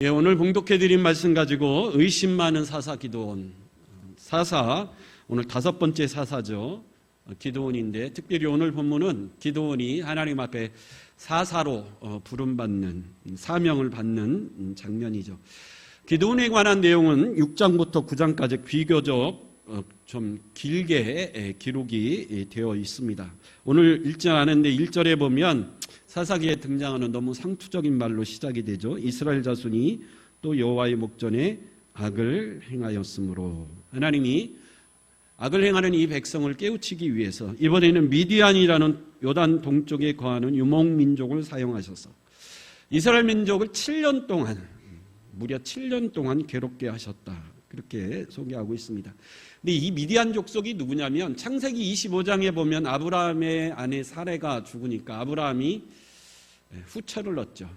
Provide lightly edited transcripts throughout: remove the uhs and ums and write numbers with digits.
예, 오늘 봉독해드린 말씀 가지고 의심 많은 사사 기드온. 사사, 오늘 5번째 사사죠. 기드온인데 특별히 오늘 본문은 기드온이 하나님 앞에 사사로 부름받는, 사명을 받는 장면이죠. 기드온에 관한 내용은 6장부터 9장까지 비교적 좀 길게 기록이 되어 있습니다. 오늘 읽지 않았는데 1절에 보면 사사기에 등장하는 너무 상투적인 말로 시작이 되죠. 이스라엘 자손이 또 여호와의 목전에 악을 행하였으므로, 하나님이 악을 행하는 이 백성을 깨우치기 위해서 이번에는 미디안이라는 요단 동쪽에 거하는 유목민족을 사용하셔서 이스라엘 민족을 7년 동안, 무려 7년 동안 괴롭게 하셨다, 그렇게 소개하고 있습니다. 근데 이 미디안 족속이 누구냐면 창세기 25장에 보면 아브라함의 아내 사레가 죽으니까 아브라함이 후처를 얻죠.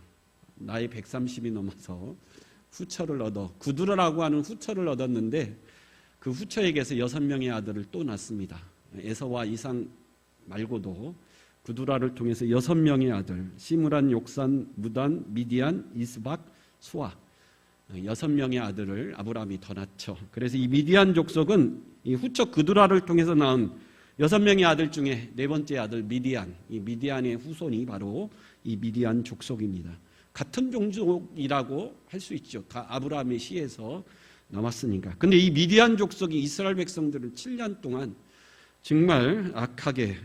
나이 130이 넘어서 후처를 얻어 구두라라고 하는 후처를 얻었는데 그 후처에게서 6명의 아들을 또 낳습니다. 에서와 이상 말고도 구두라를 통해서 6명의 아들, 시므란, 욕산, 무단, 미디안, 이스박, 수아, 6명의 아들을 아브라함이 더 낳죠. 그래서 이 미디안 족속은 이 후처 구두라를 통해서 낳은 6명의 아들 중에 4번째 아들 미디안, 이 미디안의 후손이 바로 이 미디안 족속입니다. 같은 종족이라고 할 수 있죠. 다 아브라함의 시에서 남았으니까. 근데 이 미디안 족속이 이스라엘 백성들을 7년 동안 정말 악하게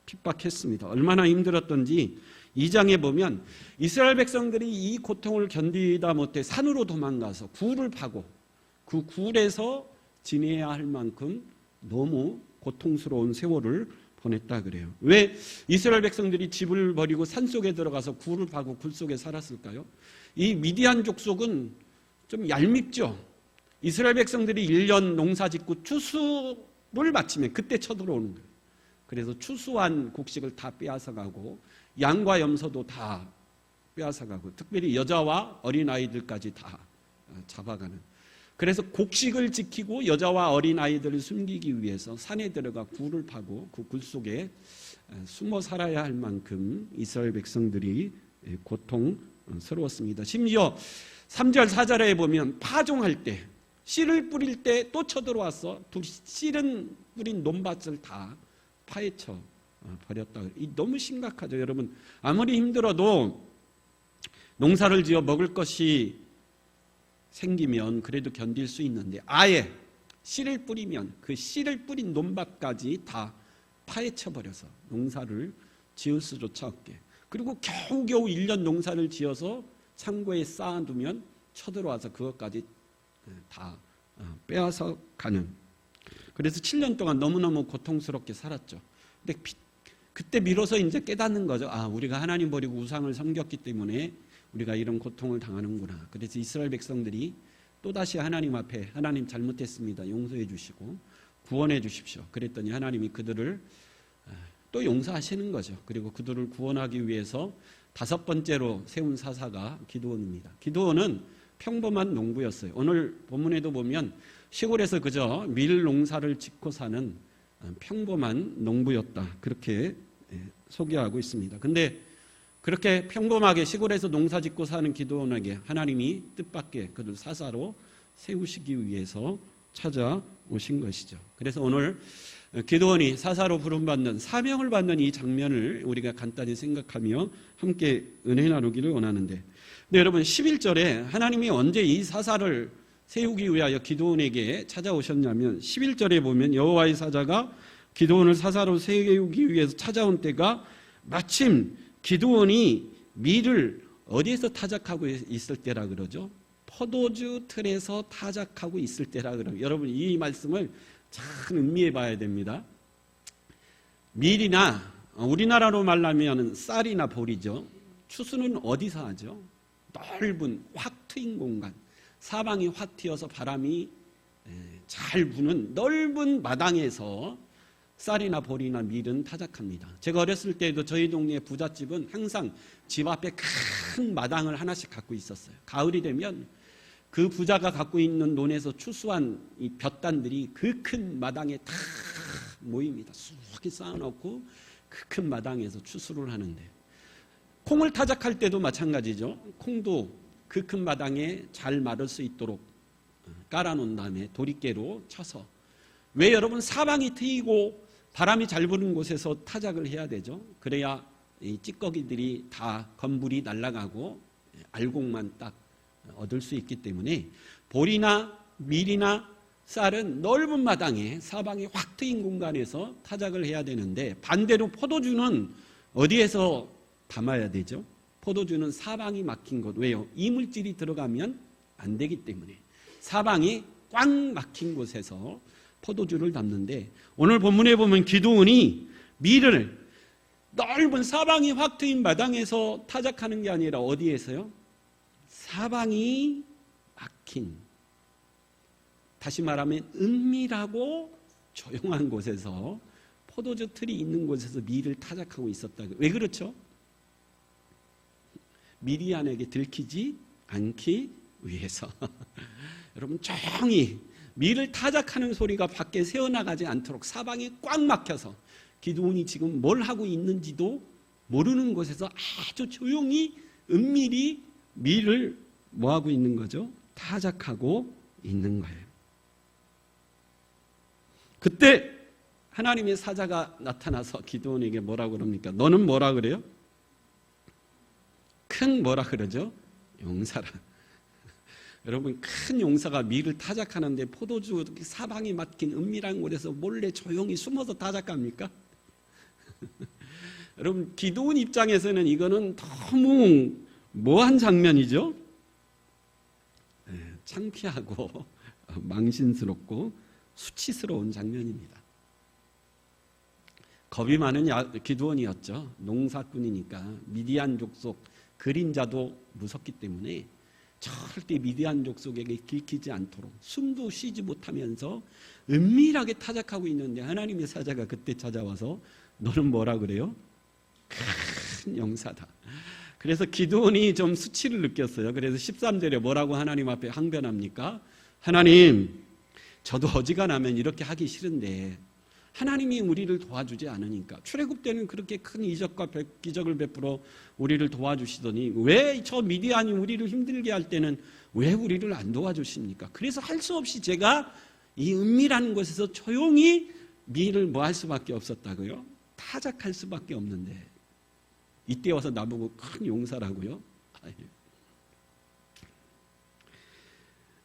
핍박했습니다. 얼마나 힘들었던지 2장에 보면 이스라엘 백성들이 이 고통을 견디다 못해 산으로 도망가서 굴을 파고 그 굴에서 지내야 할 만큼 너무 고통스러운 세월을 보냈다 그래요. 왜 이스라엘 백성들이 집을 버리고 산속에 들어가서 굴을 파고 굴 속에 살았을까요? 이 미디안 족속은 좀 얄밉죠. 이스라엘 백성들이 1년 농사 짓고 추수를 마치면 그때 쳐들어오는 거예요. 그래서 추수한 곡식을 다 빼앗아가고 양과 염소도 다 빼앗아가고 특별히 여자와 어린아이들까지 다 잡아가는. 그래서 곡식을 지키고 여자와 어린아이들을 숨기기 위해서 산에 들어가 굴을 파고 그 굴 속에 숨어 살아야 할 만큼 이스라엘 백성들이 고통스러웠습니다. 심지어 3절 4절에 보면 파종할 때 씨를 뿌릴 때 또 쳐들어와서 씨는 뿌린 논밭을 다 파헤쳐 버렸다. 너무 심각하죠. 여러분, 아무리 힘들어도 농사를 지어 먹을 것이 생기면 그래도 견딜 수 있는데 아예 씨를 뿌리면 그 씨를 뿌린 논밭까지 다 파헤쳐 버려서 농사를 지을 수조차 없게, 그리고 겨우겨우 1년 농사를 지어서 창고에 쌓아두면 쳐들어와서 그것까지 다 빼앗아 가는. 그래서 7년 동안 너무너무 고통스럽게 살았죠. 근데 그때 비로소 이제 깨닫는 거죠. 아, 우리가 하나님 버리고 우상을 섬겼기 때문에 우리가 이런 고통을 당하는구나. 그래서 이스라엘 백성들이 또다시 하나님 앞에 하나님 잘못했습니다, 용서해 주시고 구원해 주십시오. 그랬더니 하나님이 그들을 또 용서하시는 거죠. 그리고 그들을 구원하기 위해서 5번째로 세운 사사가 기드온입니다. 기드온은 평범한 농부였어요. 오늘 본문에도 보면 시골에서 그저 밀 농사를 짓고 사는 평범한 농부였다, 그렇게 소개하고 있습니다. 근데 그렇게 평범하게 시골에서 농사 짓고 사는 기드온에게 하나님이 뜻밖의 그를 사사로 세우시기 위해서 찾아오신 것이죠. 그래서 오늘 기드온이 사사로 부름받는, 사명을 받는 이 장면을 우리가 간단히 생각하며 함께 은혜 나누기를 원하는데, 근데 여러분 11절에 하나님이 언제 이 사사를 세우기 위하여 기드온에게 찾아오셨냐면 11절에 보면 여호와의 사자가 기드온을 사사로 세우기 위해서 찾아온 때가 마침 기드온이 밀을 어디에서 타작하고 있을 때라 그러죠? 포도주 틀에서 타작하고 있을 때라 그러죠. 여러분, 이 말씀을 참 음미해 봐야 됩니다. 밀이나 우리나라로 말하면 쌀이나 보리죠. 추수는 어디서 하죠? 넓은 확 트인 공간, 사방이 확 트여서 바람이 잘 부는 넓은 마당에서 쌀이나 보리나 밀은 타작합니다. 제가 어렸을 때도 저희 동네 부잣집은 항상 집 앞에 큰 마당을 하나씩 갖고 있었어요. 가을이 되면 그 부자가 갖고 있는 논에서 추수한 이 볕단들이 그 큰 마당에 다 모입니다. 수확히 쌓아놓고 그 큰 마당에서 추수를 하는데, 콩을 타작할 때도 마찬가지죠. 콩도 그 큰 마당에 잘 마를 수 있도록 깔아놓은 다음에 도리깨로 쳐서, 왜 여러분 사방이 트이고 바람이 잘 부는 곳에서 타작을 해야 되죠. 그래야 이 찌꺼기들이 다 건물이 날아가고 알곡만 딱 얻을 수 있기 때문에 보리나 밀이나 쌀은 넓은 마당에 사방이 확 트인 공간에서 타작을 해야 되는데, 반대로 포도주는 어디에서 담아야 되죠? 포도주는 사방이 막힌 곳. 왜요? 이물질이 들어가면 안 되기 때문에 사방이 꽉 막힌 곳에서 포도주를 담는데, 오늘 본문에 보면 기드온이 밀을 넓은 사방이 확 트인 마당에서 타작하는 게 아니라 어디에서요? 사방이 막힌, 다시 말하면 은밀하고 조용한 곳에서, 포도주 틀이 있는 곳에서 밀을 타작하고 있었다. 왜 그렇죠? 미디안에게 들키지 않기 위해서. 여러분, 조용히 밀을 타작하는 소리가 밖에 새어나가지 않도록 사방이 꽉 막혀서 기드온이 지금 뭘 하고 있는지도 모르는 곳에서 아주 조용히 은밀히 밀을 뭐 하고 있는 거죠? 타작하고 있는 거예요. 그때 하나님의 사자가 나타나서 기드온에게 뭐라고 그럽니까? 너는 뭐라 그래요? 큰 뭐라 그러죠? 용사라. 여러분, 큰 용사가 밀을 타작하는데 포도주 사방이 막힌 은밀한 곳에서 몰래 조용히 숨어서 타작합니까? 여러분, 기드온 입장에서는 이거는 너무 뭐한 장면이죠? 창피하고 망신스럽고 수치스러운 장면입니다. 겁이 많은 기드온이었죠. 농사꾼이니까 미디안 족속 그림자도 무섭기 때문에 절대 미디안 족속에게 들키지 않도록 숨도 쉬지 못하면서 은밀하게 타작하고 있는데, 하나님의 사자가 그때 찾아와서 너는 뭐라 그래요? 큰 용사다. 그래서 기드온이 좀 수치를 느꼈어요. 그래서 13절에 뭐라고 하나님 앞에 항변합니까? 하나님, 저도 어지간하면 이렇게 하기 싫은데 하나님이 우리를 도와주지 않으니까, 출애굽 때는 그렇게 큰 이적과 기적을 베풀어 우리를 도와주시더니 왜 저 미디안이 우리를 힘들게 할 때는 왜 우리를 안 도와주십니까? 그래서 할 수 없이 제가 이 은밀한 곳에서 조용히 밀을 뭐 할 수밖에 없었다고요? 타작할 수밖에 없는데, 이때 와서 나보고 큰 용사라고요?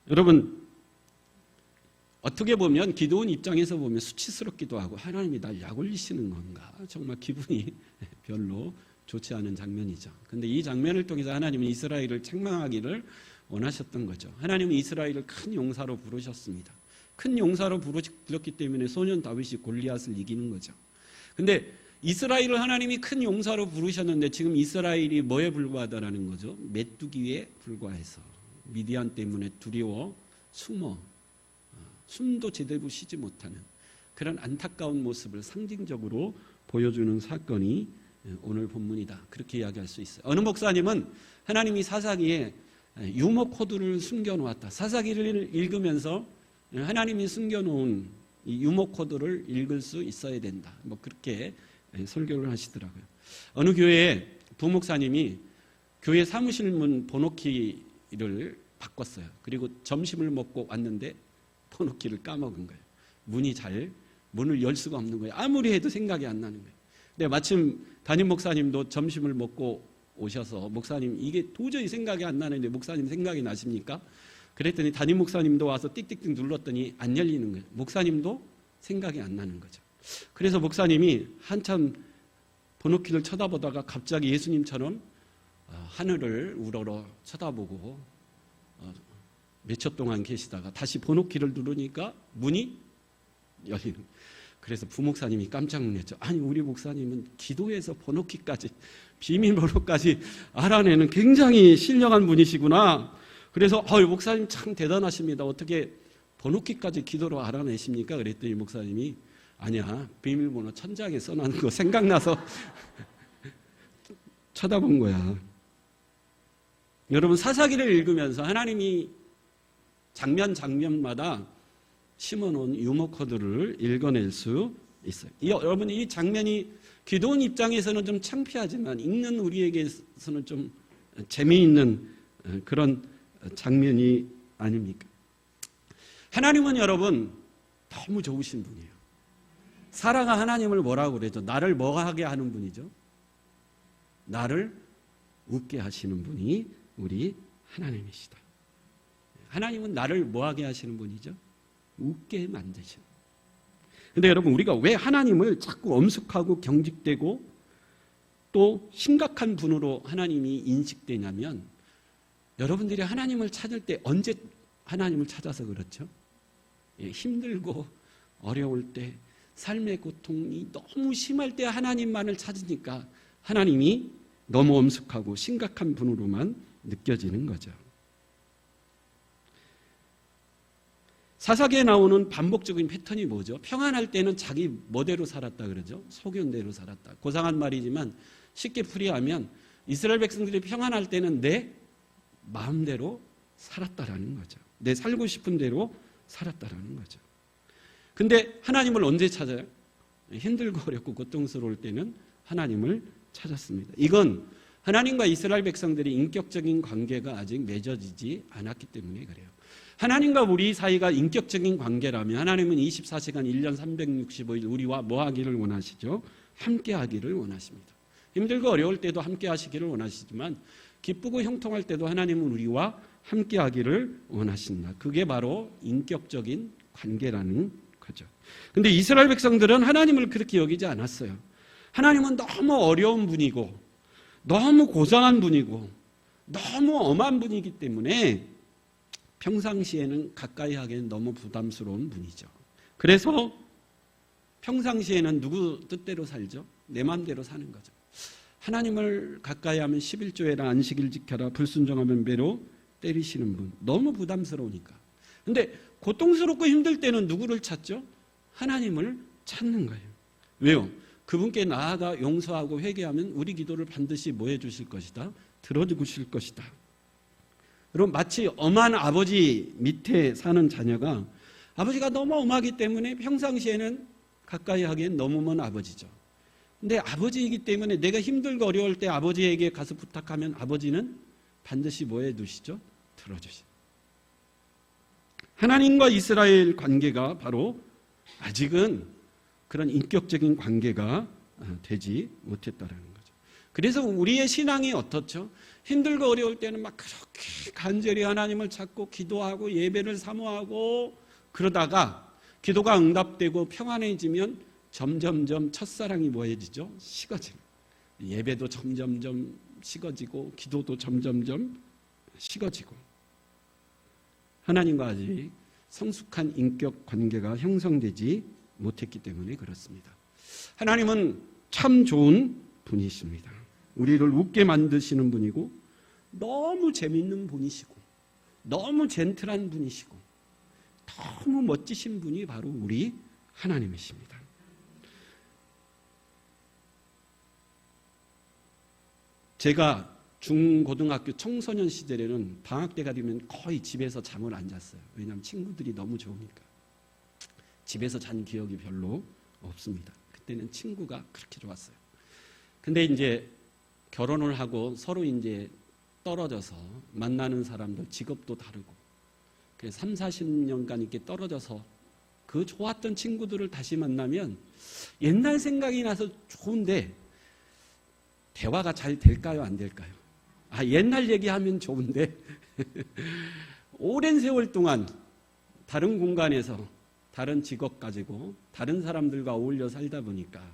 여러분, 어떻게 보면 기드온 입장에서 보면 수치스럽기도 하고, 하나님이 날 약 올리시는 건가? 정말 기분이 별로 좋지 않은 장면이죠. 그런데 이 장면을 통해서 하나님은 이스라엘을 책망하기를 원하셨던 거죠. 하나님은 이스라엘을 큰 용사로 부르셨습니다. 큰 용사로 불렀기 때문에 소년 다윗이 골리앗을 이기는 거죠. 그런데 이스라엘을 하나님이 큰 용사로 부르셨는데 지금 이스라엘이 뭐에 불과하다라는 거죠? 메뚜기에 불과해서 미디안 때문에 두려워 숨도 제대로 쉬지 못하는 그런 안타까운 모습을 상징적으로 보여주는 사건이 오늘 본문이다. 그렇게 이야기할 수 있어요. 어느 목사님은 하나님이 사사기에 유머 코드를 숨겨놓았다. 사사기를 읽으면서 하나님이 숨겨놓은 이 유머 코드를 읽을 수 있어야 된다. 뭐 그렇게 설교를 하시더라고요. 어느 교회에 부목사님이 교회 사무실 문 번호키를 바꿨어요. 그리고 점심을 먹고 왔는데 번호키를 까먹은 거예요. 문을 열 수가 없는 거예요. 아무리 해도 생각이 안 나는 거예요. 근데 마침 담임 목사님도 점심을 먹고 오셔서, 목사님 이게 도저히 생각이 안 나는데 목사님 생각이 나십니까? 그랬더니 담임 목사님도 와서 띡띡띡 눌렀더니 안 열리는 거예요. 목사님도 생각이 안 나는 거죠. 그래서 목사님이 한참 번호키를 쳐다보다가 갑자기 예수님처럼 하늘을 우러러 쳐다보고 몇 초 동안 계시다가 다시 번호키를 누르니까 문이 열리는 거예요. 그래서 부목사님이 깜짝 놀랐죠. 아니, 우리 목사님은 기도해서 번호키까지, 비밀번호까지 알아내는 굉장히 신령한 분이시구나. 그래서 목사님 참 대단하십니다. 어떻게 번호키까지 기도로 알아내십니까? 그랬더니 목사님이 아니야, 비밀번호 천장에 써놓은 거 생각나서 쳐다본 거야. 여러분, 사사기를 읽으면서 하나님이 장면마다 심어놓은 유머 코드를 읽어낼 수 있어요. 여러분, 이 장면이 기드온 입장에서는 좀 창피하지만 읽는 우리에게서는 좀 재미있는 그런 장면이 아닙니까? 하나님은 여러분 너무 좋으신 분이에요. 사라가 하나님을 뭐라고 그러죠? 나를 뭐 하게 하는 분이죠? 나를 웃게 하시는 분이 우리 하나님이시다. 하나님은 나를 뭐 하게 하시는 분이죠? 웃게 만드시는. 근데 여러분 우리가 왜 하나님을 자꾸 엄숙하고 경직되고 또 심각한 분으로 하나님이 인식되냐면 여러분들이 하나님을 찾을 때 언제 하나님을 찾아서 그렇죠? 힘들고 어려울 때 삶의 고통이 너무 심할 때 하나님만을 찾으니까 하나님이 너무 엄숙하고 심각한 분으로만 느껴지는 거죠. 사사기에 나오는 반복적인 패턴이 뭐죠? 평안할 때는 자기 뭐대로 살았다 그러죠? 소견대로 살았다. 고상한 말이지만 쉽게 풀이하면 이스라엘 백성들이 평안할 때는 내 마음대로 살았다라는 거죠. 내 살고 싶은 대로 살았다라는 거죠. 근데 하나님을 언제 찾아요? 힘들고 어렵고 고통스러울 때는 하나님을 찾았습니다. 이건 하나님과 이스라엘 백성들이 인격적인 관계가 아직 맺어지지 않았기 때문에 그래요. 하나님과 우리 사이가 인격적인 관계라면 하나님은 24시간 1년 365일 우리와 뭐 하기를 원하시죠? 함께 하기를 원하십니다. 힘들고 어려울 때도 함께 하시기를 원하시지만 기쁘고 형통할 때도 하나님은 우리와 함께 하기를 원하신다. 그게 바로 인격적인 관계라는 거죠. 근데 이스라엘 백성들은 하나님을 그렇게 여기지 않았어요. 하나님은 너무 어려운 분이고 너무 고상한 분이고 너무 엄한 분이기 때문에 평상시에는 가까이 하기에는 너무 부담스러운 분이죠. 그래서 평상시에는 누구 뜻대로 살죠? 내 마음대로 사는 거죠. 하나님을 가까이 하면 11조에라 안식일 지켜라 불순종하면 매로 때리시는 분. 너무 부담스러우니까. 근데 고통스럽고 힘들 때는 누구를 찾죠? 하나님을 찾는 거예요. 왜요? 그분께 나아가 용서하고 회개하면 우리 기도를 반드시 뭐 해주실 것이다? 들어주실 것이다. 여러분 마치 엄한 아버지 밑에 사는 자녀가 아버지가 너무 엄하기 때문에 평상시에는 가까이 하기엔 너무 먼 아버지죠. 근데 아버지이기 때문에 내가 힘들고 어려울 때 아버지에게 가서 부탁하면 아버지는 반드시 뭐 해두시죠? 들어주시죠. 하나님과 이스라엘 관계가 바로 아직은 그런 인격적인 관계가 되지 못했다라는 거죠. 그래서 우리의 신앙이 어떻죠? 힘들고 어려울 때는 막 그렇게 간절히 하나님을 찾고 기도하고 예배를 사모하고 그러다가 기도가 응답되고 평안해지면 점점점 첫사랑이 뭐해지죠? 식어지고 예배도 점점점 식어지고 기도도 점점점 식어지고 하나님과 아직 성숙한 인격 관계가 형성되지 못했기 때문에 그렇습니다. 하나님은 참 좋은 분이십니다. 우리를 웃게 만드시는 분이고 너무 재밌는 분이시고 너무 젠틀한 분이시고 너무 멋지신 분이 바로 우리 하나님이십니다. 제가 중고등학교 청소년 시절에는 방학 때가 되면 거의 집에서 잠을 안 잤어요. 왜냐하면 친구들이 너무 좋으니까. 집에서 잔 기억이 별로 없습니다. 그때는 친구가 그렇게 좋았어요. 근데 이제 결혼을 하고 서로 이제 떨어져서 만나는 사람들 직업도 다르고 그래서 3, 40년간 이렇게 떨어져서 그 좋았던 친구들을 다시 만나면 옛날 생각이 나서 좋은데 대화가 잘 될까요? 안 될까요? 옛날 얘기하면 좋은데 오랜 세월 동안 다른 공간에서 다른 직업 가지고 다른 사람들과 어울려 살다 보니까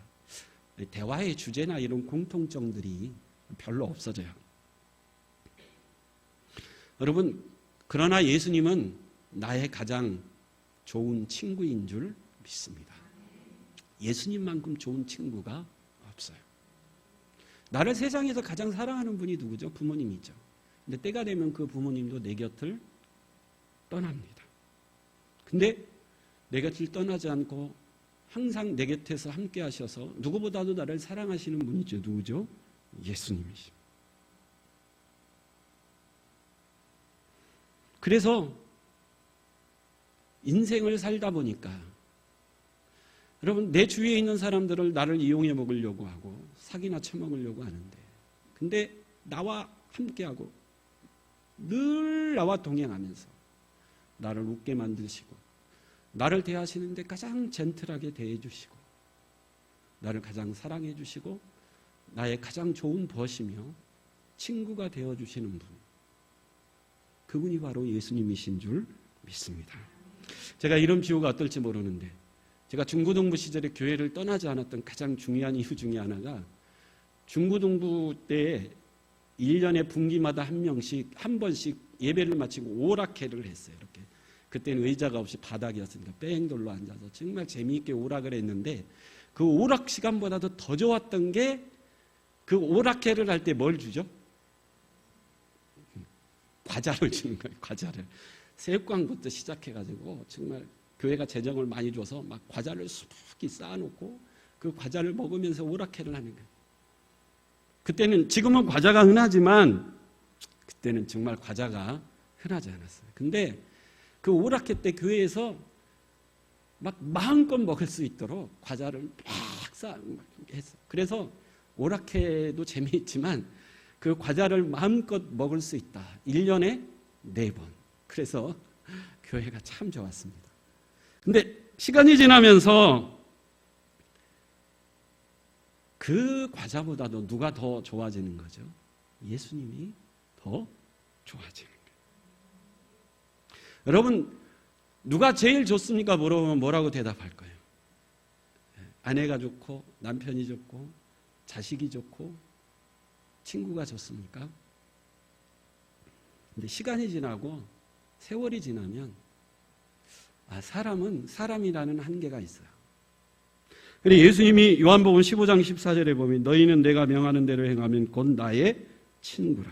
대화의 주제나 이런 공통점들이 별로 없어져요. 여러분, 그러나 예수님은 나의 가장 좋은 친구인 줄 믿습니다. 예수님만큼 좋은 친구가 없어요. 나를 세상에서 가장 사랑하는 분이 누구죠? 부모님이죠. 근데 때가 되면 그 부모님도 내 곁을 떠납니다. 근데 내 곁을 떠나지 않고 항상 내 곁에서 함께 하셔서 누구보다도 나를 사랑하시는 분이죠. 누구죠? 예수님이십니다. 그래서 인생을 살다 보니까 여러분 내 주위에 있는 사람들을 나를 이용해 먹으려고 하고 사기나 쳐먹으려고 하는데 근데 나와 함께하고 늘 나와 동행하면서 나를 웃게 만드시고 나를 대하시는데 가장 젠틀하게 대해주시고 나를 가장 사랑해 주시고 나의 가장 좋은 벗이며 친구가 되어주시는 분, 그분이 바로 예수님이신 줄 믿습니다. 제가 이름 지호가 어떨지 모르는데 제가 중고등부 시절에 교회를 떠나지 않았던 가장 중요한 이유 중에 하나가 중고등부 때 1년에 분기마다 한 번씩 예배를 마치고 오락회를 했어요. 이렇게 그때는 의자가 없이 바닥이었으니까 뺑돌로 앉아서 정말 재미있게 오락을 했는데 그 오락 시간보다도 더 좋았던 게 그 오락회를 할 때 뭘 주죠? 과자를 주는 거예요. 과자를. 새우깡부터 시작해가지고 정말 교회가 재정을 많이 줘서 막 과자를 수북히 쌓아놓고 그 과자를 먹으면서 오락회를 하는 거예요. 그때는 지금은 과자가 흔하지만 그때는 정말 과자가 흔하지 않았어요. 근데 그 오락회 때 교회에서 막 마음껏 먹을 수 있도록 과자를 막 쌓았어. 그래서 오락회도 재미있지만 그 과자를 마음껏 먹을 수 있다. 1년에 4번. 그래서 교회가 참 좋았습니다. 근데 시간이 지나면서 그 과자보다도 누가 더 좋아지는 거죠? 예수님이 더 좋아지는 거예요. 여러분, 누가 제일 좋습니까? 물어보면 뭐라고 대답할 거예요? 아내가 좋고 남편이 좋고 자식이 좋고 친구가 좋습니까? 근데 시간이 지나고 세월이 지나면 사람은 사람이라는 한계가 있어요. 그런데 예수님이 요한복음 15장 14절에 보면 너희는 내가 명하는 대로 행하면 곧 나의 친구라.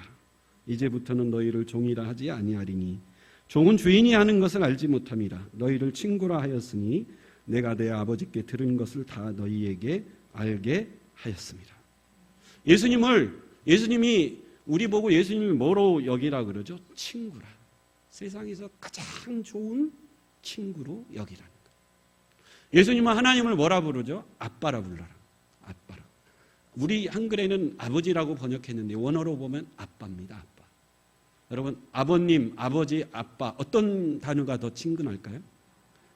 이제부터는 너희를 종이라 하지 아니하리니 종은 주인이 하는 것을 알지 못함이라. 너희를 친구라 하였으니 내가 내 아버지께 들은 것을 다 너희에게 알게 하였습니다. 예수님이 우리 보고 예수님을 뭐로 여기라 그러죠? 친구라. 세상에서 가장 좋은 친구로 여기라는 거예요. 예수님은 하나님을 뭐라 부르죠? 아빠라 불러라. 아빠라. 우리 한글에는 아버지라고 번역했는데 원어로 보면 아빠입니다. 아빠. 여러분, 아버님, 아버지, 아빠 어떤 단어가 더 친근할까요?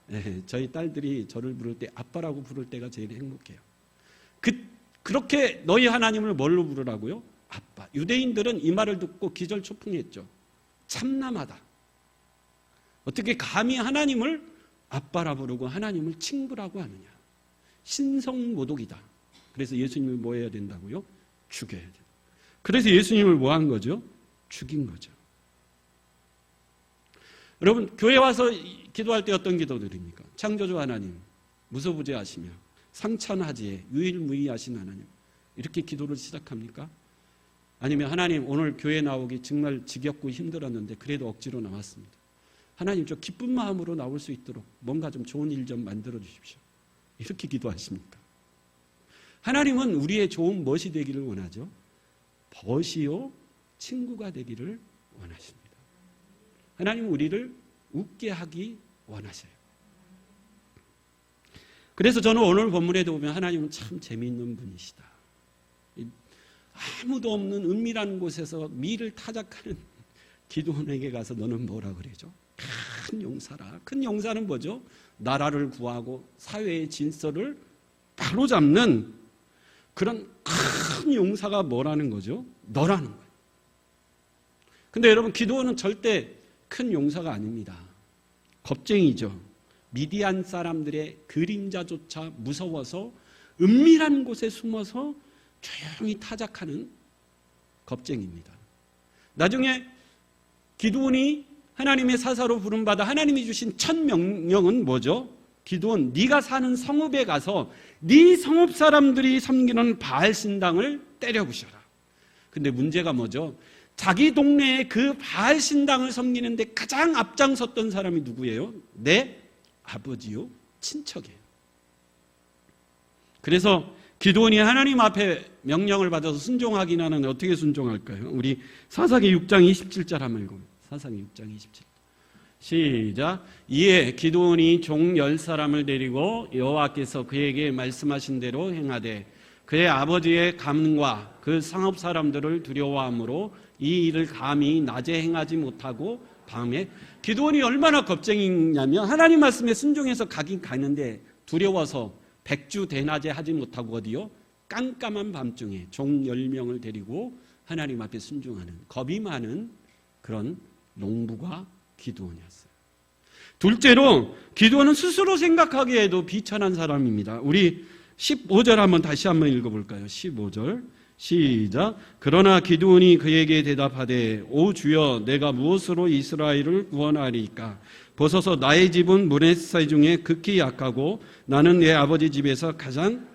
네, 저희 딸들이 저를 부를 때 아빠라고 부를 때가 제일 행복해요. 그렇게 너희 하나님을 뭘로 부르라고요? 아빠. 유대인들은 이 말을 듣고 기절초풍했죠. 참남하다. 어떻게 감히 하나님을 아빠라 부르고 하나님을 친구라고 하느냐. 신성모독이다. 그래서 예수님을 뭐 해야 된다고요? 죽여야 된다. 그래서 예수님을 뭐 한 거죠? 죽인 거죠. 여러분, 교회 와서 기도할 때 어떤 기도 드립니까? 창조주 하나님, 무소부재하시며 상찬하지에 유일무이하신 하나님, 이렇게 기도를 시작합니까? 아니면 하나님, 오늘 교회 나오기 정말 지겹고 힘들었는데 그래도 억지로 나왔습니다. 하나님, 저 기쁜 마음으로 나올 수 있도록 뭔가 좀 좋은 일 좀 만들어 주십시오. 이렇게 기도하십니까? 하나님은 우리의 좋은 멋이 되기를 원하죠. 벗이요 친구가 되기를 원하십니다. 하나님은 우리를 웃게 하기 원하셔요. 그래서 저는 오늘 본문에도 보면 하나님은 참 재미있는 분이시다. 아무도 없는 은밀한 곳에서 미를 타작하는 기도원에게 가서 너는 뭐라 그러죠? 큰 용사라. 큰 용사는 뭐죠? 나라를 구하고 사회의 질서를 바로잡는 그런 큰 용사가 뭐라는 거죠? 너라는 거예요. 근데 여러분, 기도원은 절대 큰 용사가 아닙니다. 겁쟁이죠. 미디안 사람들의 그림자조차 무서워서 은밀한 곳에 숨어서 조용히 타작하는 겁쟁이입니다. 나중에 기드온이 하나님의 사사로 부름받아 하나님이 주신 첫 명령은 뭐죠? 기드온, 네가 사는 성읍에 가서 네 성읍 사람들이 섬기는 바알 신당을 때려 부셔라. 근데 문제가 뭐죠? 자기 동네에 그 바알 신당을 섬기는데 가장 앞장섰던 사람이 누구예요? 내 아버지요, 친척이에요. 그래서 기드온이 하나님 앞에 명령을 받아서 순종하긴 하는데 어떻게 순종할까요? 우리 사사기 6장 27절 한번 읽어요. 사사기 6장 27절. 시작. 이에 기드온이 종 10사람을 데리고 여호와께서 그에게 말씀하신 대로 행하되 그의 아버지의 감과 그 상업 사람들을 두려워함으로 이 일을 감히 낮에 행하지 못하고 밤에. 기드온이 얼마나 겁쟁이냐면 하나님 말씀에 순종해서 가긴 가는데 두려워서 백주 대낮에 하지 못하고 어디요? 깜깜한 밤중에 종 10명을 데리고 하나님 앞에 순종하는 겁이 많은 그런 농부가 기드온이었어요. 둘째로 기드온은 스스로 생각하기에도 비천한 사람입니다. 우리 15절 다시 한번 읽어볼까요? 15절 시작. 그러나 기드온이 그에게 대답하되 오 주여 내가 무엇으로 이스라엘을 구원하리까? 보소서 나의 집은 므낫세 중에 극히 약하고 나는 내 아버지 집에서 가장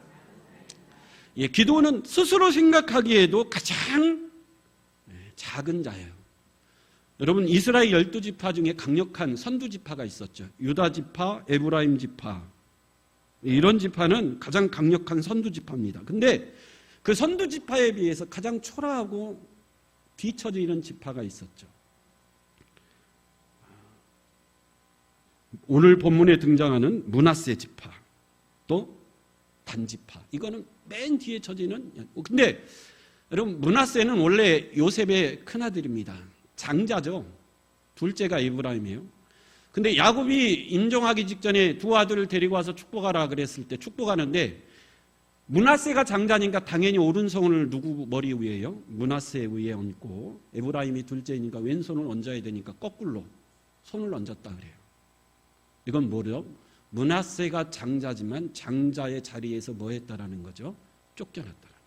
기드온은 스스로 생각하기에도 가장 작은 자예요. 여러분 이스라엘 12지파 중에 강력한 선두지파가 있었죠. 유다지파, 에브라임 지파. 이런 지파는 가장 강력한 선두지파입니다. 근데 그 선두지파에 비해서 가장 초라하고 뒤처지는 지파가 있었죠. 오늘 본문에 등장하는 므낫세 지파, 또 단지파. 이거는 맨 뒤에 처지는. 근데 여러분 므낫세는 원래 요셉의 큰아들입니다. 장자죠. 둘째가 에브라임이에요. 근데 야곱이 임종하기 직전에 두 아들을 데리고 와서 축복하라 그랬을 때 축복하는데 므낫세가 장자니까 당연히 오른손을 누구 머리 위에요? 므낫세 위에 얹고 에브라임이 둘째니까 왼손을 얹어야 되니까 거꾸로 손을 얹었다 그래요. 이건 뭐죠? 므낫세가 장자지만 장자의 자리에서 뭐 했다라는 거죠? 쫓겨났다라는.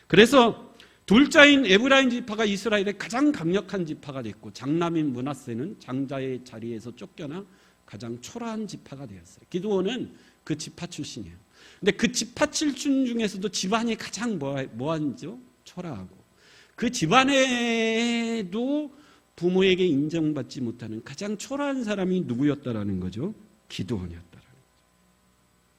그래서 둘째인 에브라임 지파가 이스라엘의 가장 강력한 지파가 됐고 장남인 므낫세는 장자의 자리에서 쫓겨나 가장 초라한 지파가 되었어요. 기드온은 그 지파 출신이에요. 근데 그 지파 출신 중에서도 집안이 가장 뭐하죠? 초라하고 그 집안에도 부모에게 인정받지 못하는 가장 초라한 사람이 누구였다라는 거죠? 기드온이었다라는 거죠.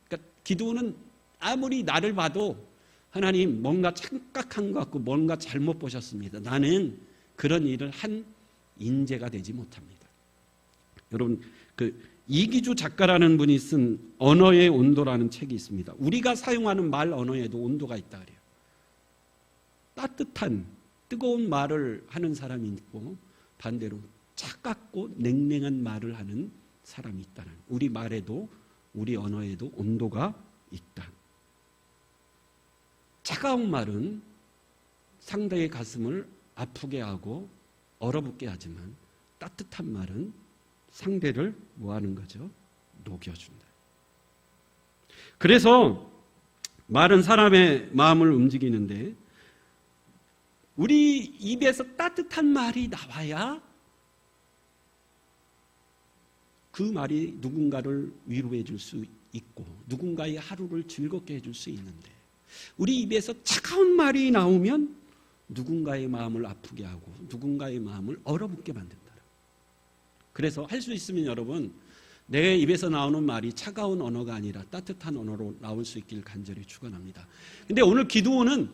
그러니까 기드온은 아무리 나를 봐도 하나님 뭔가 착각한 것 같고 뭔가 잘못 보셨습니다. 나는 그런 일을 한 인재가 되지 못합니다. 여러분 이기주 작가라는 분이 쓴 언어의 온도라는 책이 있습니다. 우리가 사용하는 말 언어에도 온도가 있다 그래요. 따뜻한 뜨거운 말을 하는 사람이 있고 반대로 차갑고 냉랭한 말을 하는 사람이 있다는, 우리 말에도 우리 언어에도 온도가 있다. 차가운 말은 상대의 가슴을 아프게 하고 얼어붙게 하지만 따뜻한 말은 상대를 뭐하는 거죠? 녹여준다. 그래서 말은 사람의 마음을 움직이는데 우리 입에서 따뜻한 말이 나와야 그 말이 누군가를 위로해 줄 수 있고 누군가의 하루를 즐겁게 해줄 수 있는데 우리 입에서 차가운 말이 나오면 누군가의 마음을 아프게 하고 누군가의 마음을 얼어붙게 만든다. 그래서 할 수 있으면 여러분 내 입에서 나오는 말이 차가운 언어가 아니라 따뜻한 언어로 나올 수 있길 간절히 축원합니다. 근데 오늘 기드온은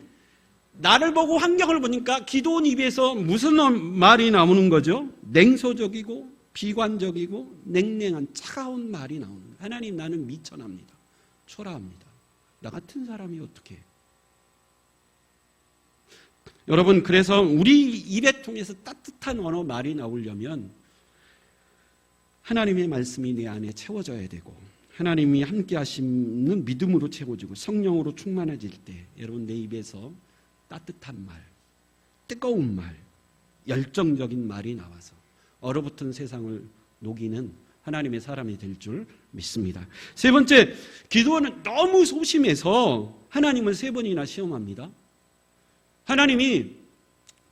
나를 보고 환경을 보니까 기드온 입에서 무슨 말이 나오는 거죠? 냉소적이고 비관적이고 냉랭한 차가운 말이 나오는 거예요. 하나님 나는 미천합니다. 초라합니다. 나 같은 사람이 어떻게 해요? 여러분 그래서 우리 입에 통해서 따뜻한 언어 말이 나오려면 하나님의 말씀이 내 안에 채워져야 되고 하나님이 함께 하시는 믿음으로 채워지고 성령으로 충만해질 때 여러분 내 입에서 따뜻한 말, 뜨거운 말, 열정적인 말이 나와서 얼어붙은 세상을 녹이는 하나님의 사람이 될 줄 믿습니다. 세 번째, 기드온은 너무 소심해서 하나님을 3번이나 시험합니다. 하나님이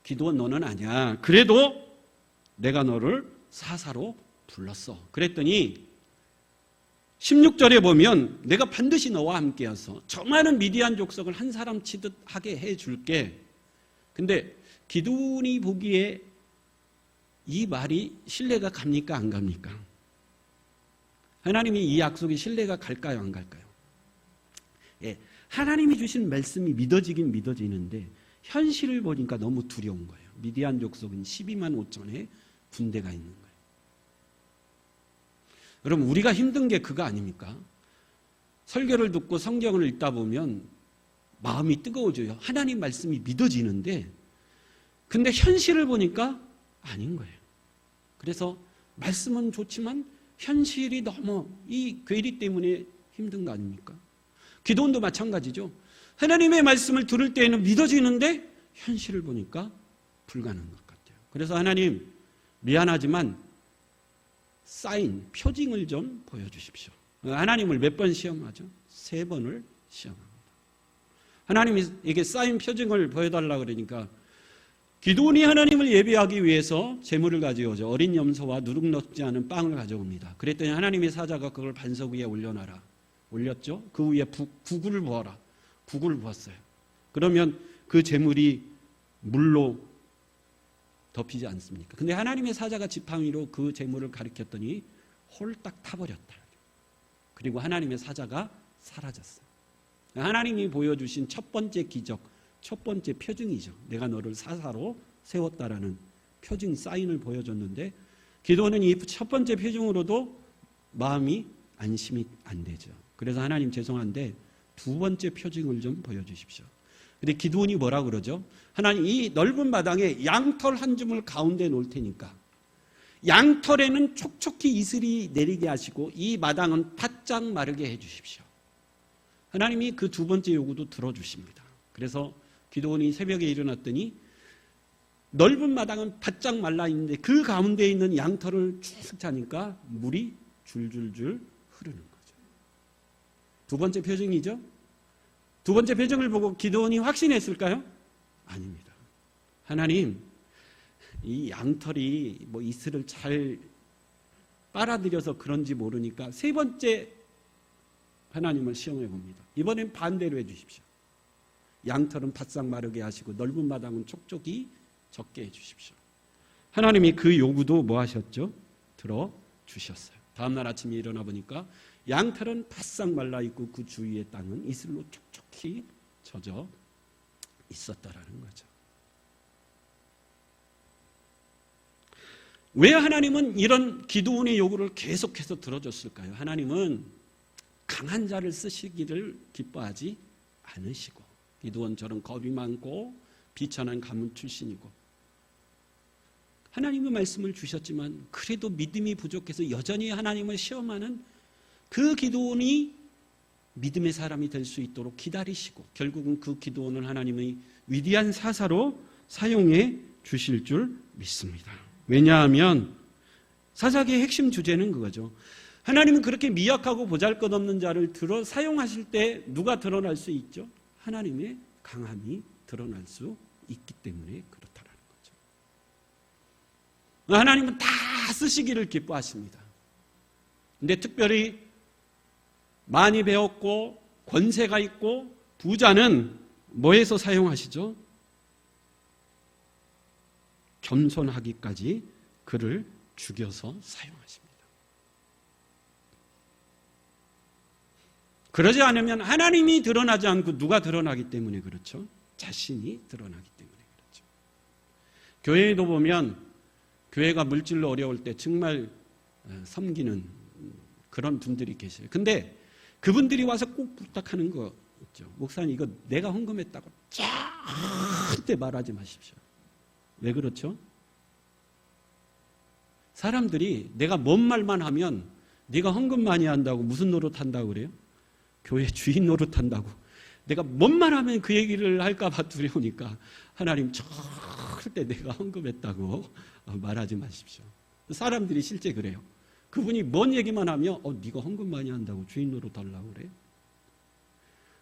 기드온 너는 아니야. 그래도 내가 너를 사사로 불렀어. 그랬더니 16절에 보면 내가 반드시 너와 함께여서 저 많은 미디안 족속을 한 사람 치듯 하게 해줄게. 근데 기드온이 보기에 이 말이 신뢰가 갑니까 안 갑니까? 하나님이 이 약속이 신뢰가 갈까요 안 갈까요? 예, 하나님이 주신 말씀이 믿어지긴 믿어지는데 현실을 보니까 너무 두려운 거예요. 미디안 족속은 12만 5천의 군대가 있는 거예요. 여러분 우리가 힘든 게 그거 아닙니까? 설교를 듣고 성경을 읽다 보면 마음이 뜨거워져요. 하나님 말씀이 믿어지는데 근데 현실을 보니까 아닌 거예요. 그래서 말씀은 좋지만 현실이 너무 이 괴리 때문에 힘든 거 아닙니까? 기도원도 마찬가지죠. 하나님의 말씀을 들을 때에는 믿어지는데 현실을 보니까 불가능한 것 같아요. 그래서 하나님 미안하지만 사인, 표징을 좀 보여주십시오. 하나님을 몇 번 시험하죠? 3번을 시험합니다. 하나님에게 사인, 표징을 보여달라고 그러니까 기드온이 하나님을 예배하기 위해서 제물을 가져오죠. 어린 염소와 누룩 넣지 않은 빵을 가져옵니다. 그랬더니 하나님의 사자가 그걸 반석 위에 올려놔라. 올렸죠. 그 위에 국을 부어라. 국을 부었어요. 그러면 그 제물이 물로 덮이지 않습니까? 근데 하나님의 사자가 지팡이로 그 제물을 가리켰더니 홀딱 타버렸다. 그리고 하나님의 사자가 사라졌어요. 하나님이 보여주신 첫 번째 기적, 첫 번째 표징이죠. 내가 너를 사사로 세웠다라는 표징 사인을 보여줬는데 기도는 이 첫 번째 표징으로도 마음이 안심이 안 되죠. 그래서 하나님 죄송한데 2번째 표징을 좀 보여주십시오. 근데 기드온이 뭐라 그러죠? 하나님 이 넓은 마당에 양털 한 줌을 가운데 놓을 테니까 양털에는 촉촉히 이슬이 내리게 하시고 이 마당은 바짝 마르게 해 주십시오. 하나님이 그 2번째 요구도 들어주십니다. 그래서 기드온이 새벽에 일어났더니 넓은 마당은 바짝 말라 있는데 그 가운데 있는 양털을 쭉 차니까 물이 줄줄줄 흐르는 거죠. 2번째 표징이죠. 2번째 표징을 보고 기드온이 확신했을까요? 아닙니다. 하나님, 이 양털이 뭐 이슬을 잘 빨아들여서 그런지 모르니까 3번째 하나님을 시험해 봅니다. 이번엔 반대로 해 주십시오. 양털은 바싹 마르게 하시고 넓은 마당은 촉촉이 적게 해 주십시오. 하나님이 그 요구도 뭐 하셨죠? 들어주셨어요. 다음날 아침에 일어나 보니까 양털은 바싹 말라있고 그 주위의 땅은 이슬로 촉촉히 젖어 있었다라는 거죠. 왜 하나님은 이런 기드온의 요구를 계속해서 들어줬을까요? 하나님은 강한 자를 쓰시기를 기뻐하지 않으시고 기드온처럼 겁이 많고 비천한 가문 출신이고 하나님의 말씀을 주셨지만 그래도 믿음이 부족해서 여전히 하나님을 시험하는 그 기드온이 믿음의 사람이 될 수 있도록 기다리시고 결국은 그 기드온을 하나님의 위대한 사사로 사용해 주실 줄 믿습니다. 왜냐하면 사사기의 핵심 주제는 그거죠. 하나님은 그렇게 미약하고 보잘것없는 자를 들어 사용하실 때 누가 드러날 수 있죠? 하나님의 강함이 드러날 수 있기 때문에 그렇다라는 거죠. 하나님은 다 쓰시기를 기뻐하십니다. 근데 특별히 많이 배웠고 권세가 있고 부자는 뭐에서 사용하시죠? 겸손하기까지 그를 죽여서 사용하십니다. 그러지 않으면 하나님이 드러나지 않고 누가 드러나기 때문에 그렇죠? 자신이 드러나기 때문에 그렇죠. 교회에도 보면 교회가 물질로 어려울 때 정말 섬기는 그런 분들이 계세요. 근데 그분들이 와서 꼭 부탁하는 거 있죠. 목사님 이거 내가 헌금했다고 절대 말하지 마십시오. 왜 그렇죠? 사람들이 내가 뭔 말만 하면 네가 헌금 많이 한다고 무슨 노릇한다고 그래요? 교회 주인 노릇한다고. 내가 뭔 말 하면 그 얘기를 할까 봐 두려우니까 하나님 절대 내가 헌금했다고 말하지 마십시오. 사람들이 실제 그래요. 그분이 뭔 얘기만 하면 네가 헌금 많이 한다고 주인 노릇하려고 그래?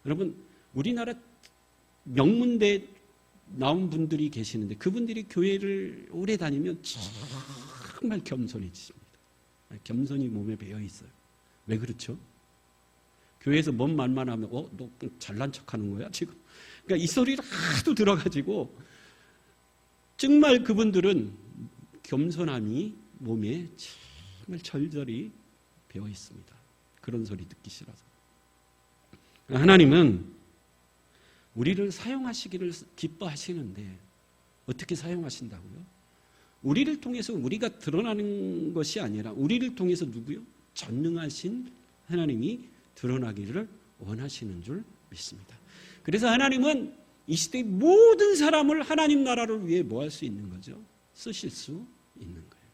여러분 우리나라 명문대 나온 분들이 계시는데 그분들이 교회를 오래 다니면 정말 겸손해지십니다. 겸손이 몸에 배어 있어요. 왜 그렇죠? 교회에서 뭔 말만 하면 너 잘난 척하는 거야 지금? 그러니까 이 소리를 하도 들어가지고 정말 그분들은 겸손함이 몸에 정말 절절히 배어 있습니다. 그런 소리 듣기 싫어서. 하나님은 우리를 사용하시기를 기뻐하시는데 어떻게 사용하신다고요? 우리를 통해서 우리가 드러나는 것이 아니라 우리를 통해서 누구요? 전능하신 하나님이 드러나기를 원하시는 줄 믿습니다. 그래서 하나님은 이 시대의 모든 사람을 하나님 나라를 위해 뭐 할 수 있는 거죠? 쓰실 수 있는 거예요.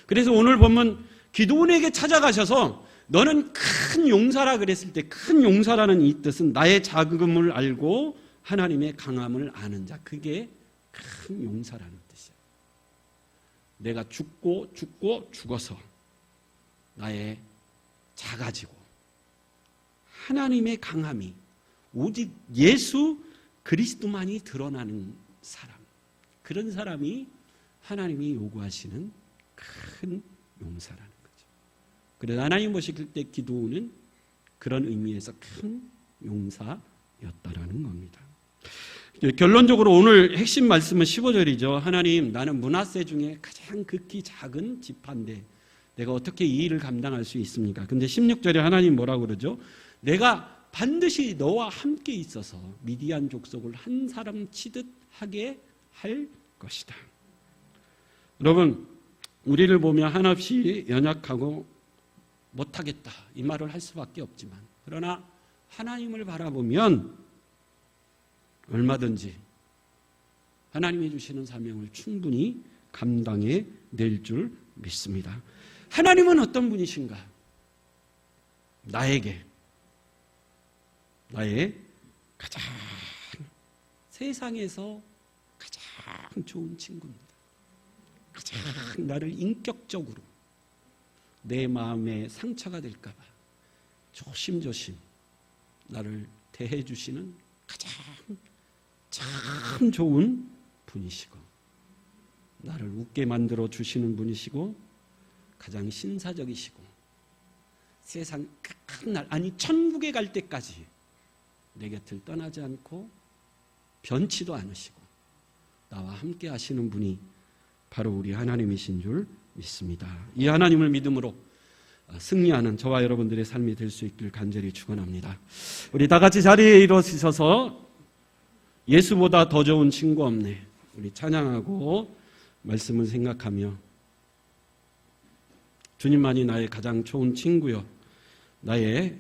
그래서 오늘 보면 기드온에게 찾아가셔서 너는 큰 용사라 그랬을 때 큰 용사라는 이 뜻은 나의 자금을 알고 하나님의 강함을 아는 자, 그게 큰 용사라는 뜻이에요. 내가 죽어서 나의 작아지고 하나님의 강함이 오직 예수 그리스도만이 드러나는 사람, 그런 사람이 하나님이 요구하시는 큰 용사라는 거죠. 그래서 하나님 보실 때 기드온은 그런 의미에서 큰 용사였다라는 겁니다. 결론적으로 오늘 핵심 말씀은 15절이죠. 하나님, 나는 므낫세 중에 가장 극히 작은 지파인데 내가 어떻게 이 일을 감당할 수 있습니까? 근데 16절에 하나님 뭐라고 그러죠? 내가 반드시 너와 함께 있어서 미디안 족속을 한 사람 치듯 하게 할 것이다. 여러분, 우리를 보면 한없이 연약하고 못하겠다 이 말을 할 수밖에 없지만, 그러나 하나님을 바라보면 얼마든지 하나님이 주시는 사명을 충분히 감당해 낼 줄 믿습니다. 하나님은 어떤 분이신가? 나의 가장 세상에서 가장 좋은 친구입니다. 가장 나를 인격적으로 내 마음에 상처가 될까 봐 조심조심 나를 대해 주시는 가장 참 좋은 분이시고, 나를 웃게 만들어 주시는 분이시고, 가장 신사적이시고, 세상 끝날, 아니 천국에 갈 때까지 내 곁을 떠나지 않고 변치도 않으시고 나와 함께 하시는 분이 바로 우리 하나님이신 줄 믿습니다. 이 하나님을 믿음으로 승리하는 저와 여러분들의 삶이 될 수 있길 간절히 축원합니다. 우리 다 같이 자리에 일어서서 예수보다 더 좋은 친구 없네, 우리 찬양하고 말씀을 생각하며 주님만이 나의 가장 좋은 친구요, 나의